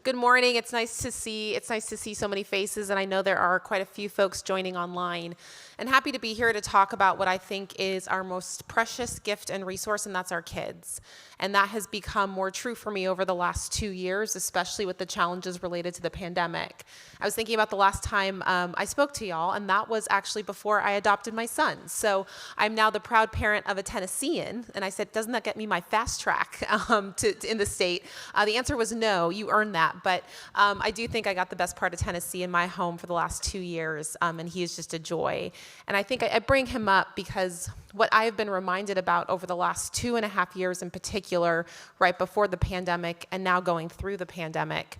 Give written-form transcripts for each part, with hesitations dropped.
Good morning. It's nice to see so many faces, and I know there are quite a few folks joining online. And happy to be here to talk about what I think is our most precious gift and resource, and that's our kids. And that has become more true for me over the last 2 years, especially with the challenges related to the pandemic. I was thinking about the last time I spoke to y'all, and that was actually before I adopted my son. So I'm now the proud parent of a Tennessean, and I said, doesn't that get me my fast track in the state? The answer was no, you earned that. But I do think I got the best part of Tennessee in my home for the last 2 years, and he is just a joy. And I think I bring him up because what I have been reminded about over the last 2.5 years in particular, right before the pandemic and now going through the pandemic,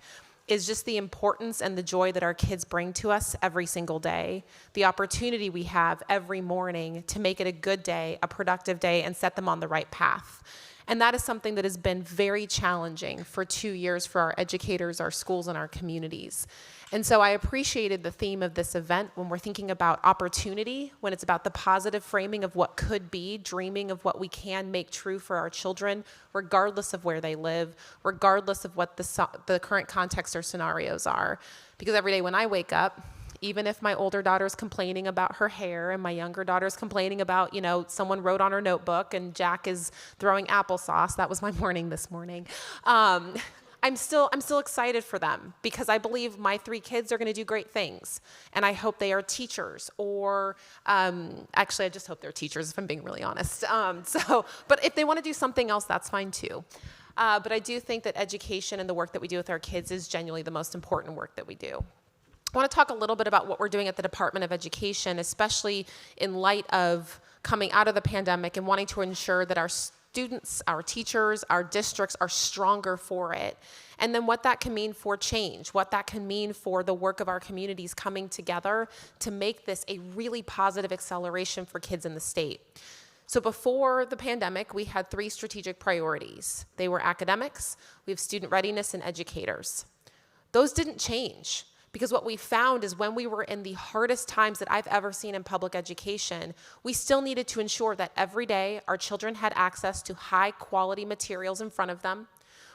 is just the importance and the joy that our kids bring to us every single day. The opportunity we have every morning to make it a good day, a productive day, and set them on the right path. And that is something that has been very challenging for 2 years for our educators, our schools, and our communities. And so I appreciated the theme of this event when we're thinking about opportunity, when it's about the positive framing of what could be, dreaming of what we can make true for our children, regardless of where they live, regardless of what the current context or scenarios are. Because every day when I wake up, even if my older daughter's complaining about her hair and my younger daughter's complaining about, someone wrote on her notebook and Jack is throwing applesauce. That was my morning this morning. I'm still excited for them because I believe my 3 kids are going to do great things. And I hope they are teachers or, actually, I just hope they're teachers if I'm being really honest. But if they want to do something else, that's fine too. But I do think that education and the work that we do with our kids is genuinely the most important work that we do. I want to talk a little bit about what we're doing at the Department of Education, especially in light of coming out of the pandemic and wanting to ensure that our students, our teachers, our districts are stronger for it. And then what that can mean for change, what that can mean for the work of our communities coming together to make this a really positive acceleration for kids in the state. So before the pandemic, we had 3 strategic priorities. They were academics, we have student readiness, and educators. Those didn't change. Because what we found is when we were in the hardest times that I've ever seen in public education, we still needed to ensure that every day our children had access to high quality materials in front of them.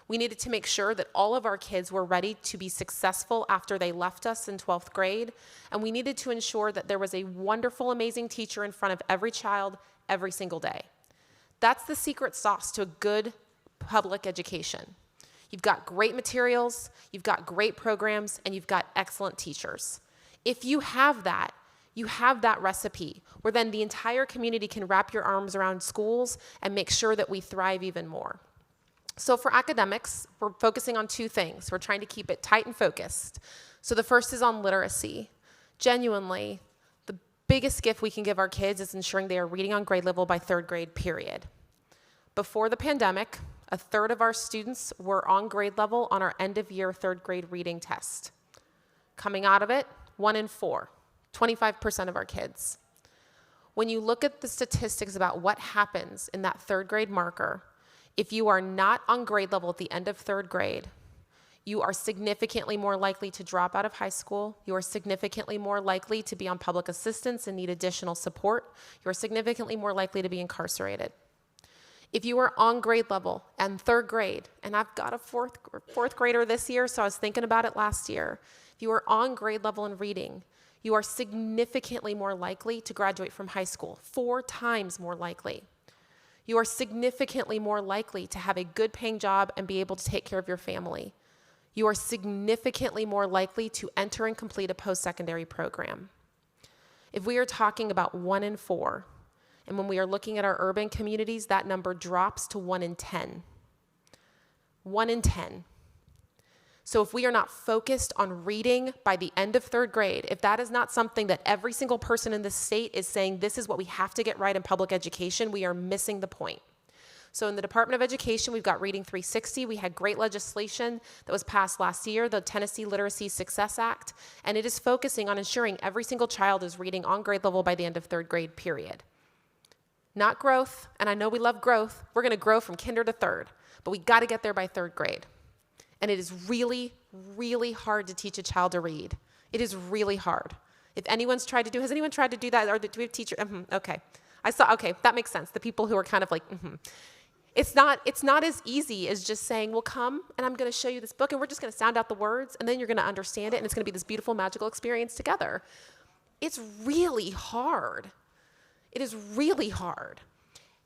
We needed to make sure that all of our kids were ready to be successful after they left us in 12th grade. And we needed to ensure that there was a wonderful, amazing teacher in front of every child every single day. That's the secret sauce to a good public education. You've got great materials, you've got great programs, and you've got excellent teachers. If you have that recipe where then the entire community can wrap your arms around schools and make sure that we thrive even more. So for academics, we're focusing on 2 things. We're trying to keep it tight and focused. So the first is on literacy. Genuinely, the biggest gift we can give our kids is ensuring they are reading on grade level by 3rd grade, period. Before the pandemic, 1/3 of our students were on grade level on our end of year 3rd grade reading test. Coming out of it, 1 in 4, 25% of our kids. When you look at the statistics about what happens in that 3rd grade marker, if you are not on grade level at the end of 3rd grade, you are significantly more likely to drop out of high school. You are significantly more likely to be on public assistance and need additional support. You are significantly more likely to be incarcerated. If you are on grade level and 3rd grade, and I've got a fourth grader this year, so I was thinking about it last year. If you are on grade level in reading, you are significantly more likely to graduate from high school, 4 times more likely. You are significantly more likely to have a good paying job and be able to take care of your family. You are significantly more likely to enter and complete a post-secondary program. If we are talking about 1 in 4, and when we are looking at our urban communities, that number drops to 1 in 10. 1 in 10. So if we are not focused on reading by the end of 3rd grade, if that is not something that every single person in this state is saying this is what we have to get right in public education, we are missing the point. So in the Department of Education, we've got Reading 360. We had great legislation that was passed last year, the Tennessee Literacy Success Act, and it is focusing on ensuring every single child is reading on grade level by the end of 3rd grade, period. Not growth, and I know we love growth. We're going to grow from kinder to 3rd, but we got to get there by 3rd grade. And it is really, really hard to teach a child to read. It is really hard. If anyone's tried to do, has anyone tried to do that? Or do we have teachers? Okay. Okay, that makes sense. The people who are kind of like, It's not as easy as just saying, well, come and I'm going to show you this book and we're just going to sound out the words and then you're going to understand it and it's going to be this beautiful, magical experience together. It's really hard. It is really hard.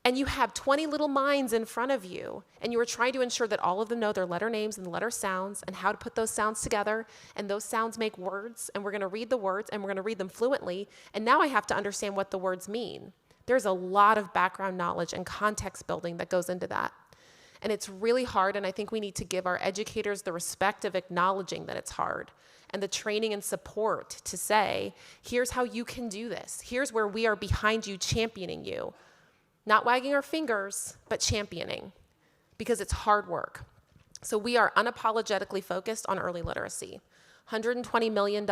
And you have 20 little minds in front of you and you are trying to ensure that all of them know their letter names and the letter sounds and how to put those sounds together, and those sounds make words, and we're going to read the words and we're going to read them fluently, and now I have to understand what the words mean. There's a lot of background knowledge and context building that goes into that. And it's really hard, and I think we need to give our educators the respect of acknowledging that it's hard and the training and support to say, here's how you can do this. Here's where we are behind you, championing you. Not wagging our fingers, but championing, because it's hard work. So we are unapologetically focused on early literacy. $120 million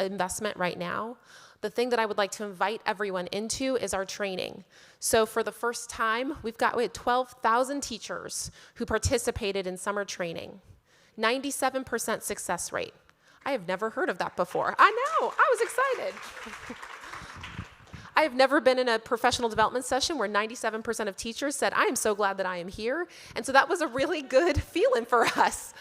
investment right now. The thing that I would like to invite everyone into is our training. So for the first time, we had 12,000 teachers who participated in summer training. 97% success rate. I have never heard of that before. I know, I was excited. I have never been in a professional development session where 97% of teachers said, I am so glad that I am here. And so that was a really good feeling for us.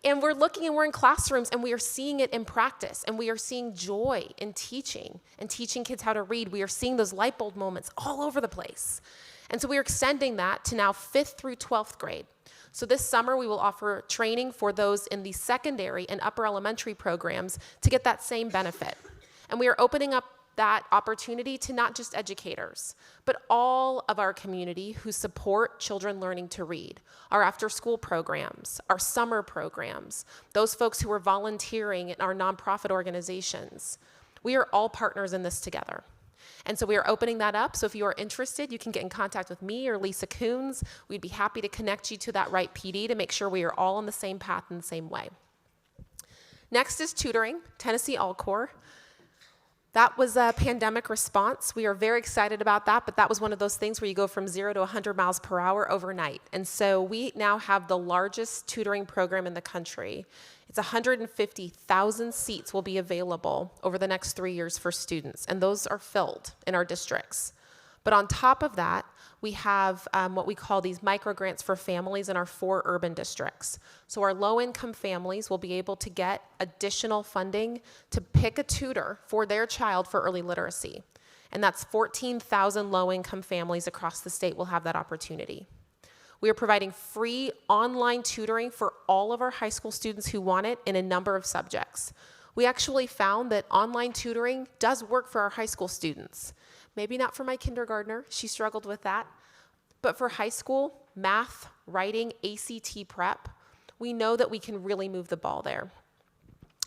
And we're looking and we're in classrooms and we are seeing it in practice, and we are seeing joy in teaching and teaching kids how to read. We are seeing those light bulb moments all over the place. And so we are extending that to now 5th through 12th grade. So this summer we will offer training for those in the secondary and upper elementary programs to get that same benefit. And we are opening up that opportunity to not just educators, but all of our community who support children learning to read, our after-school programs, our summer programs, those folks who are volunteering in our nonprofit organizations. We are all partners in this together. And so we are opening that up. So if you are interested, you can get in contact with me or Lisa Coons. We'd be happy to connect you to that right PD to make sure we are all on the same path in the same way. Next is tutoring, Tennessee All-Core. That was a pandemic response. We are very excited about that, but that was one of those things where you go from 0 to 100 miles per hour overnight. And so we now have the largest tutoring program in the country. It's 150,000 seats will be available over the next 3 years for students, and those are filled in our districts. But on top of that, we have what we call these microgrants for families in our 4 urban districts. So our low-income families will be able to get additional funding to pick a tutor for their child for early literacy. And that's 14,000 low-income families across the state will have that opportunity. We are providing free online tutoring for all of our high school students who want it in a number of subjects. We actually found that online tutoring does work for our high school students. Maybe not for my kindergartner, she struggled with that. But for high school, math, writing, ACT prep, we know that we can really move the ball there.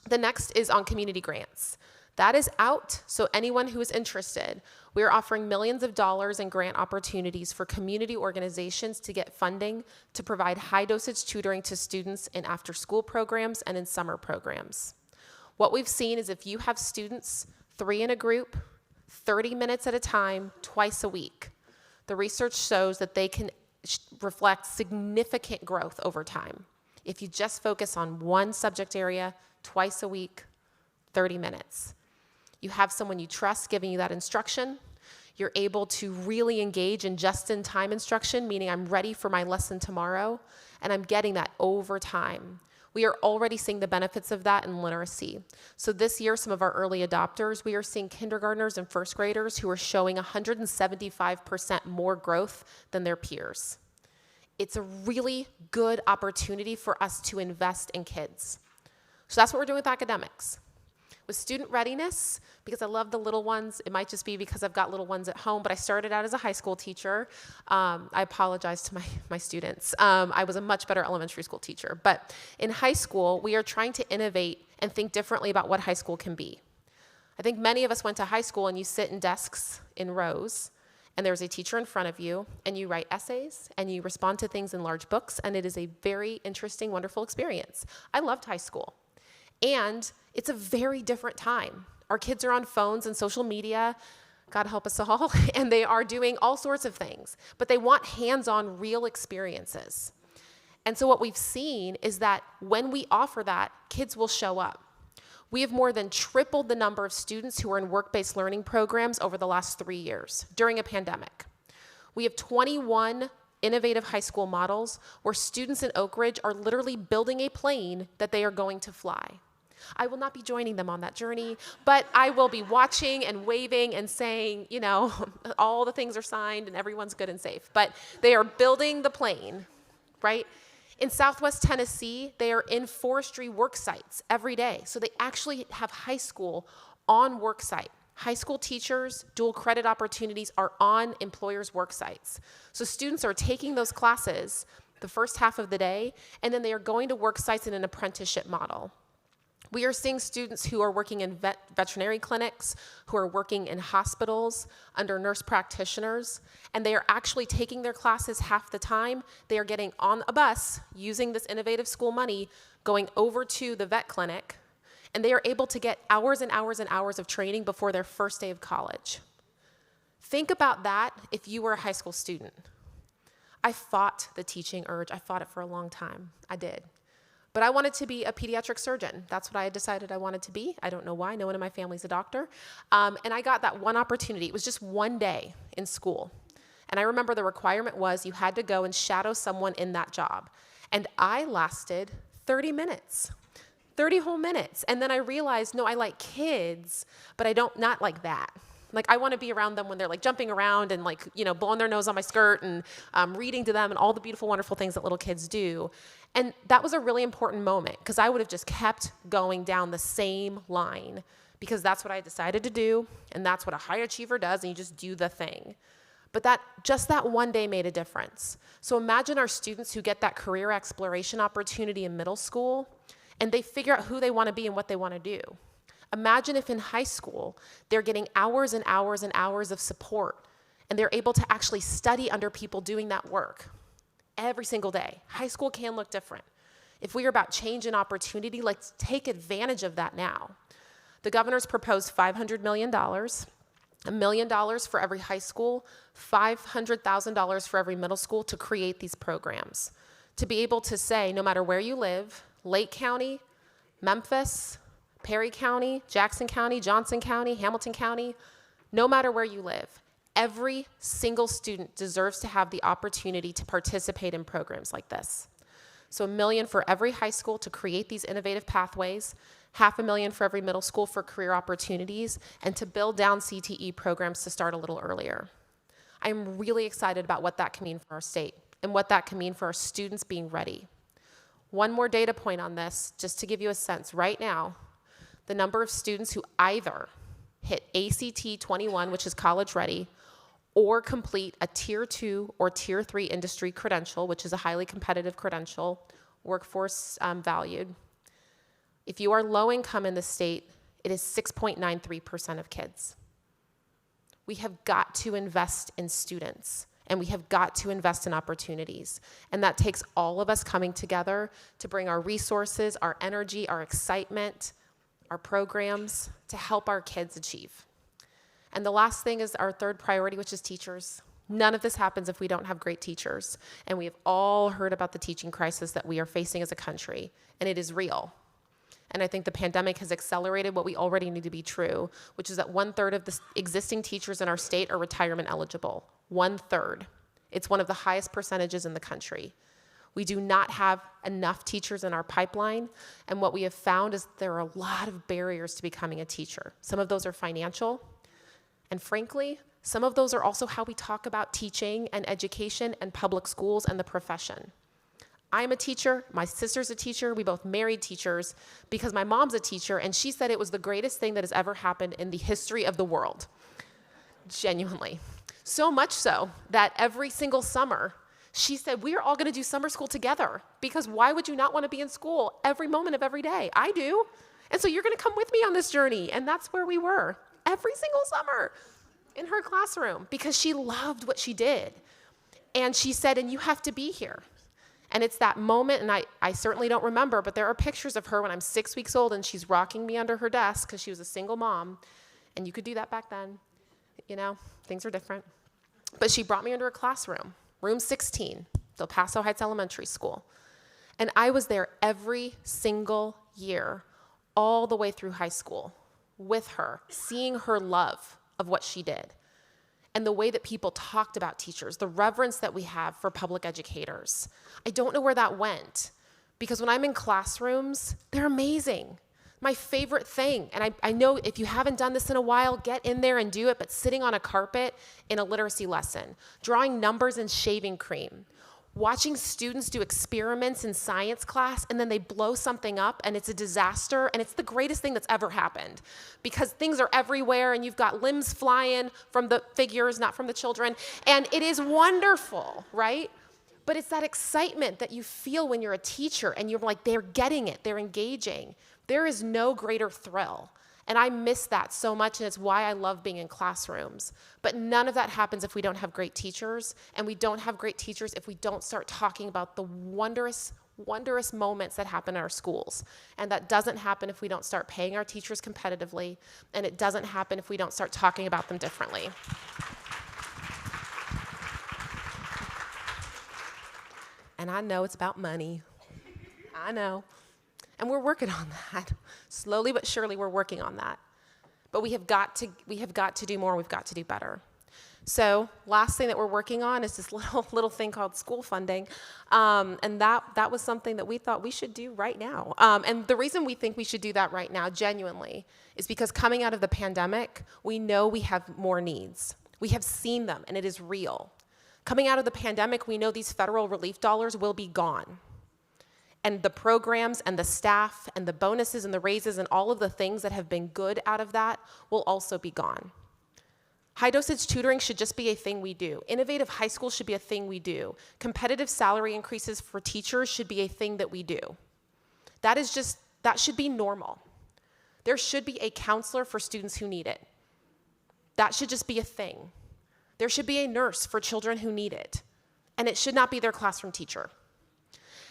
The next is on community grants. That is out, so anyone who is interested, we are offering millions of dollars in grant opportunities for community organizations to get funding to provide high-dosage tutoring to students in after-school programs and in summer programs. What we've seen is if you have students, 3 in a group, 30 minutes at a time, twice a week, the research shows that they can reflect significant growth over time. If you just focus on one subject area, twice a week, 30 minutes. You have someone you trust giving you that instruction. You're able to really engage in just-in-time instruction, meaning I'm ready for my lesson tomorrow, and I'm getting that over time. We are already seeing the benefits of that in literacy. So this year, some of our early adopters, we are seeing kindergartners and first graders who are showing 175% more growth than their peers. It's a really good opportunity for us to invest in kids. So that's what we're doing with academics. With student readiness, because I love the little ones, it might just be because I've got little ones at home, but I started out as a high school teacher. I apologize to my students. I was a much better elementary school teacher. But in high school, we are trying to innovate and think differently about what high school can be. I think many of us went to high school and you sit in desks in rows, and there's a teacher in front of you, and you write essays, and you respond to things in large books, and it is a very interesting, wonderful experience. I loved high school. And it's a very different time. Our kids are on phones and social media, God help us all, and they are doing all sorts of things, but they want hands-on real experiences. And so what we've seen is that when we offer that, kids will show up. We have more than tripled the number of students who are in work-based learning programs over the last 3 years during a pandemic. We have 21 innovative high school models where students in Oak Ridge are literally building a plane that they are going to fly. I will not be joining them on that journey, but I will be watching and waving and saying, you know, all the things are signed and everyone's good and safe. But they are building the plane, right? In Southwest Tennessee, they are in forestry work sites every day. So they actually have high school on work site. High school teachers, dual credit opportunities are on employers' work sites. So students are taking those classes the first half of the day, and then they are going to work sites in an apprenticeship model. We are seeing students who are working in veterinary clinics, who are working in hospitals under nurse practitioners, and they are actually taking their classes half the time. They are getting on a bus using this innovative school money, going over to the vet clinic, and they are able to get hours and hours and hours of training before their first day of college. Think about that if you were a high school student. I fought the teaching urge. I fought it for a long time. I did. But I wanted to be a pediatric surgeon. That's what I had decided I wanted to be. I don't know why. No one in my family's a doctor. And I got that one opportunity. It was just one day in school. And I remember the requirement was you had to go and shadow someone in that job. And I lasted 30 minutes, 30 whole minutes. And then I realized, no, I like kids, but I don't, not like that. Like, I want to be around them when they're like jumping around and like, you know, blowing their nose on my skirt and reading to them and all the beautiful, wonderful things that little kids do. And that was a really important moment because I would have just kept going down the same line because that's what I decided to do and that's what a high achiever does, and you just do the thing. But just that one day made a difference. So imagine our students who get that career exploration opportunity in middle school and they figure out who they want to be and what they want to do. Imagine if in high school, they're getting hours and hours and hours of support, and they're able to actually study under people doing that work every single day. High school can look different. If we are about change and opportunity, let's take advantage of that now. The governor's proposed $500 million, $1 million for every high school, $500,000 for every middle school to create these programs. To be able to say, no matter where you live, Lake County, Memphis, Perry County, Jackson County, Johnson County, Hamilton County, no matter where you live, every single student deserves to have the opportunity to participate in programs like this. So $1 million for every high school to create these innovative pathways, $500,000 for every middle school for career opportunities, and to build down CTE programs to start a little earlier. I'm really excited about what that can mean for our state and what that can mean for our students being ready. One more data point on this, just to give you a sense. Right now, the number of students who either hit ACT 21, which is college ready, or complete a Tier 2 or Tier 3 industry credential, which is a highly competitive credential, workforce valued. If you are low income in the state, it is 6.93% of kids. We have got to invest in students, and we have got to invest in opportunities. And that takes all of us coming together to bring our resources, our energy, our excitement, our programs to help our kids achieve. And the last thing is our third priority, which is teachers. None of this happens if we don't have great teachers. And we have all heard about the teaching crisis that we are facing as a country, and it is real. And I think the pandemic has accelerated what we already knew to be true, which is that 1/3 of the existing teachers in our state are retirement eligible. 1/3. It's one of the highest percentages in the country. We do not have enough teachers in our pipeline, and what we have found is there are a lot of barriers to becoming a teacher. Some of those are financial, and frankly, some of those are also how we talk about teaching and education and public schools and the profession. I'm a teacher, my sister's a teacher, we both married teachers because my mom's a teacher, and she said it was the greatest thing that has ever happened in the history of the world. Genuinely. So much so that every single summer, she said, we are all going to do summer school together because why would you not want to be in school every moment of every day? I do. And so you're going to come with me on this journey. And that's where we were every single summer in her classroom because she loved what she did. And she said, and you have to be here. And it's that moment, and I certainly don't remember, but there are pictures of her when I'm 6 weeks old and she's rocking me under her desk because she was a single mom. And you could do that back then. You know, things are different. But she brought me into her classroom. Room 16, Del Paso Heights Elementary School. And I was there every single year, all the way through high school, with her, seeing her love of what she did. and the way that people talked about teachers, the reverence that we have for public educators. I don't know where that went, because when I'm in classrooms, they're amazing. My favorite thing, and I know if you haven't done this in a while, get in there and do it, but sitting on a carpet in a literacy lesson, drawing numbers in shaving cream, watching students do experiments in science class, and then they blow something up and it's a disaster, and it's the greatest thing that's ever happened, because things are everywhere and you've got limbs flying from the figures, not from the children, and it is wonderful, right? But it's that excitement that you feel when you're a teacher and you're like, they're getting it, they're engaging. There is no greater thrill. And I miss that so much, and it's why I love being in classrooms. But none of that happens if we don't have great teachers, and we don't have great teachers if we don't start talking about the wondrous, wondrous moments that happen in our schools. And that doesn't happen if we don't start paying our teachers competitively, and it doesn't happen if we don't start talking about them differently. And I know it's about money. I know. And we're working on that. Slowly but surely, we're working on that. But we have got to do more. We've got to do better. So last thing that we're working on is this little thing called school funding. And that was something that we thought we should do right now. And the reason we think we should do that right now, genuinely, is because coming out of the pandemic, we know we have more needs. We have seen them, and it is real. Coming out of the pandemic, we know these federal relief dollars will be gone. And the programs and the staff and the bonuses and the raises and all of the things that have been good out of that will also be gone. High dosage tutoring should just be a thing we do. Innovative high school should be a thing we do. Competitive salary increases for teachers should be a thing that we do. That should be normal. There should be a counselor for students who need it. That should just be a thing. There should be a nurse for children who need it. And it should not be their classroom teacher.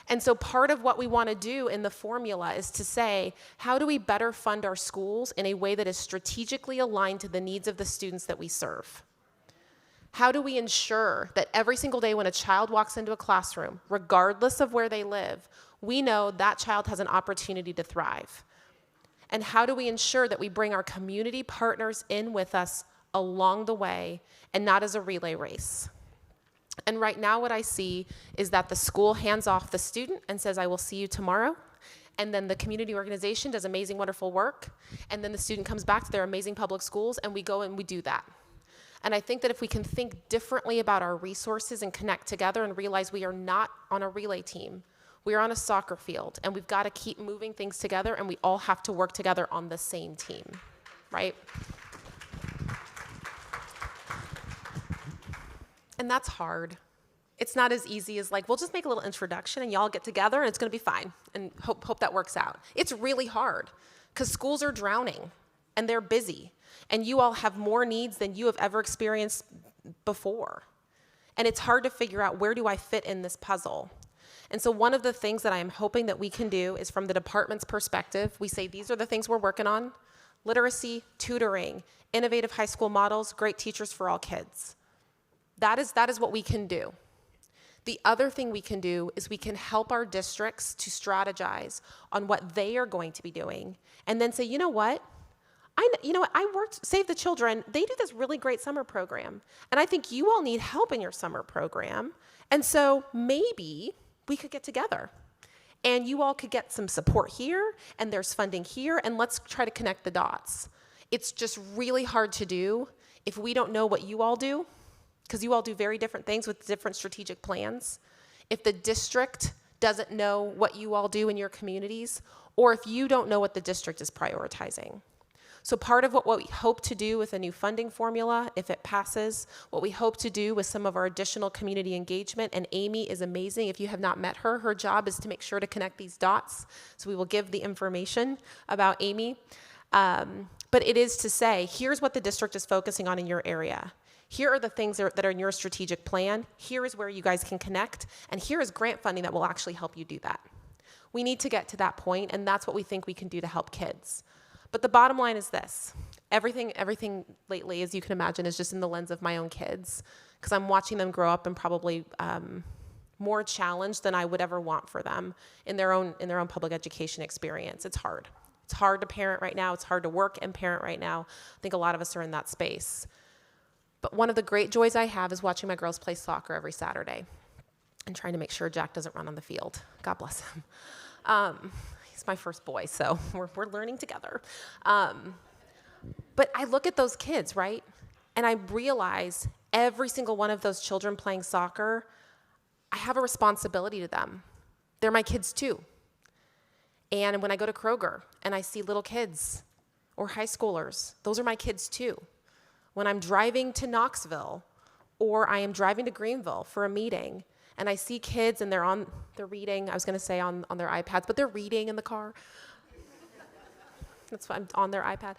And so part of what we want to do in the formula is to say, how do we better fund our schools in a way that is strategically aligned to the needs of the students that we serve? How do we ensure that every single day when a child walks into a classroom, regardless of where they live, we know that child has an opportunity to thrive? And how do we ensure that we bring our community partners in with us along the way and not as a relay race? And right now what I see is that the school hands off the student and says, I will see you tomorrow. And then the community organization does amazing, wonderful work. And then the student comes back to their amazing public schools, and we go and we do that. And I think that if we can think differently about our resources and connect together and realize we are not on a relay team, we are on a soccer field, and we've got to keep moving things together, and we all have to work together on the same team, right? And that's hard. It's not as easy as like, we'll just make a little introduction and y'all get together and it's gonna be fine, and hope that works out. It's really hard because schools are drowning and they're busy, and you all have more needs than you have ever experienced before. And it's hard to figure out, where do I fit in this puzzle? And so one of the things that I am hoping that we can do is, from the department's perspective, we say these are the things we're working on: literacy, tutoring, innovative high school models, great teachers for all kids. That is what we can do. The other thing we can do is we can help our districts to strategize on what they are going to be doing, and then say, you know what? I worked Save the Children. They do this really great summer program, and I think you all need help in your summer program. And so maybe we could get together, and you all could get some support here, and there's funding here, and let's try to connect the dots. It's just really hard to do if we don't know what you all do, because you all do very different things with different strategic plans. If the district doesn't know what you all do in your communities, or if you don't know what the district is prioritizing. So part of what we hope to do with a new funding formula, if it passes, what we hope to do with some of our additional community engagement, and Amy is amazing. If you have not met her, her job is to make sure to connect these dots. So we will give the information about Amy. But it is to say, here's what the district is focusing on in your area. Here are the things that are in your strategic plan. Here is where you guys can connect. And here is grant funding that will actually help you do that. We need to get to that point, and that's what we think we can do to help kids. But the bottom line is this. Everything lately, as you can imagine, is just in the lens of my own kids, because I'm watching them grow up and probably more challenged than I would ever want for them in their own public education experience. It's hard. It's hard to parent right now. It's hard to work and parent right now. I think a lot of us are in that space. But one of the great joys I have is watching my girls play soccer every Saturday and trying to make sure Jack doesn't run on the field. God bless him. He's my first boy, so we're learning together. But I look at those kids, right? And I realize every single one of those children playing soccer, I have a responsibility to them. They're my kids too. And when I go to Kroger and I see little kids or high schoolers, those are my kids too. When I'm driving to Knoxville or I am driving to Greenville for a meeting and I see kids and they're reading, I was going to say on their iPads, but they're reading in the car. That's why I'm on their iPad.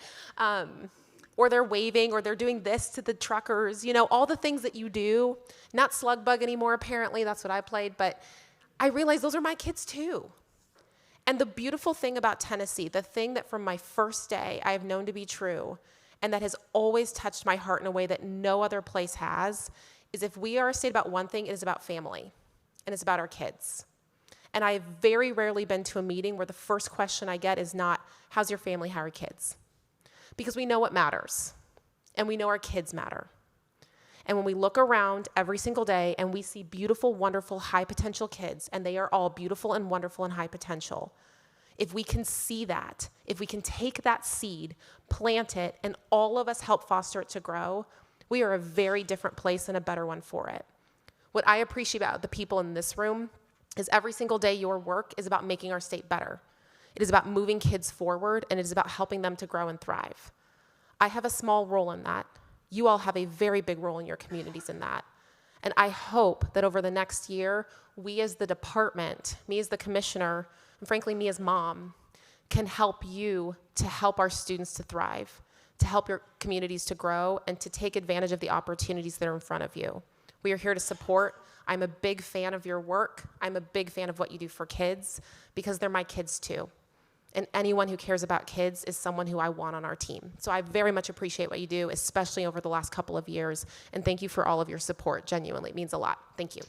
Or they're waving or they're doing this to the truckers, all the things that you do. Not slug bug anymore, apparently. That's what I played. But I realized those are my kids too. And the beautiful thing about Tennessee, the thing that from my first day I have known to be true and that has always touched my heart in a way that no other place has, is if we are a state about one thing, it is about family, and it's about our kids. And I have very rarely been to a meeting where the first question I get is not, how's your family, how are your kids? Because we know what matters, and we know our kids matter. And when we look around every single day and we see beautiful, wonderful, high potential kids, and they are all beautiful and wonderful and high potential, if we can see that, if we can take that seed, plant it, and all of us help foster it to grow, we are a very different place and a better one for it. What I appreciate about the people in this room is every single day your work is about making our state better. It is about moving kids forward, and it is about helping them to grow and thrive. I have a small role in that. You all have a very big role in your communities in that. And I hope that over the next year, we as the department, me as the commissioner, and frankly, me as mom, can help you to help our students to thrive, to help your communities to grow, and to take advantage of the opportunities that are in front of you. We are here to support. I'm a big fan of your work. I'm a big fan of what you do for kids because they're my kids too. And anyone who cares about kids is someone who I want on our team. So I very much appreciate what you do, especially over the last couple of years. And thank you for all of your support. Genuinely, it means a lot. Thank you.